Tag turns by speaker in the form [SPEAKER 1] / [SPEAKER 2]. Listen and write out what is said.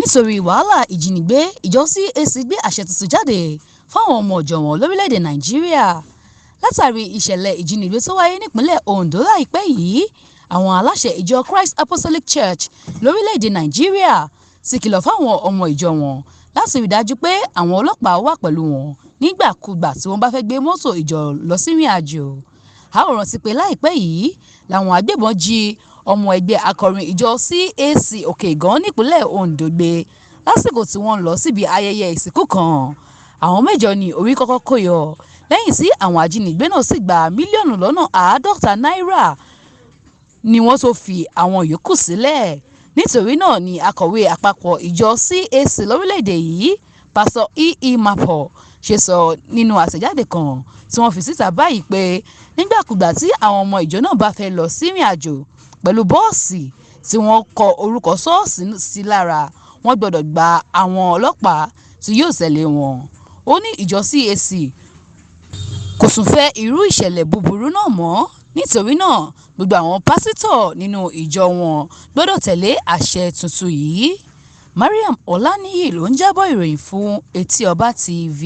[SPEAKER 1] nítorí wàhálà ìjínigbé ìjọ CAC gbé àṣẹ tuntun jáde fáwọn ọmọọjọ wọn lórílẹ̀‐èdè Nàìjíríà látàrí ìṣẹ̀lẹ̀ ìjínigbé tó wáyé nípínlẹ̀ Ondo láìpẹ́ yìí. Àwọn aláṣẹ ìjọ Christ Apostolic Church lórílẹ̀‐èdè Nàìjíríà ti kìlọ̀ fáwọn ọmọ ìjọ wọn láti rí dájú pé àwọn ọlọ́pàá wà pẹ̀lú wọn nígbàkúgbà tí wọ́n bá fẹ́ gbé mọ́tò ìjọ lọ sí ìrìn àjò. A ó rántí pé láìpẹ́ yìí làwọn agbébọn jí ọmọ ẹgbẹ́ akọrin ìjọ CAC Òkè Ìgàn nípínlẹ̀ Ondo gbé lásìkò tí wọ́n lọ síbi ayẹyẹ ìsìnkú kan. Àwọn mẹ́jọ ni orí kọ́kọ́ kó yọ lẹ́yìn tí àwọn ajínigbé náà sì gba mílíọ̀nù lọ́nà 50 náírà ni wọ́n tó fi àwọn yòókù sílẹ̀. Nítorí náà ni akọ̀wé àpapọ̀ ìjọ CAC lórílẹ̀‐èdè yìí Pásítọ̀ Mapo ṣe sọ nínú àtẹ̀jáde kan tí wọ́n fi síta báyìí pé nígbàkúgbà tí àwọn ọmọ ìjọ náà bá fẹ́ lọ sí ìrìn àjò pẹ̀lú bọ́ọ̀sì tí wọ́n kọ orúkọ ṣọ́ọ̀ṣì sí lára, wọ́n gbọ́dọ̀ gba àwọn ọlọ́pàá tí yóò tẹ̀lé wọn. Ó ní ìjọ CAC kò tún fẹ́ irú ìṣẹ̀lẹ̀ búburú náà mọ́. Nítorí náà gbogbo àwọn pásítọ̀ nínú ìjọ wọn gbọ́dọ̀ tẹ̀lé àṣẹ tuntun yìí. Mariam Ọláníyì ló ń jábọ̀ ìròyìn fún Etí Ọba TV.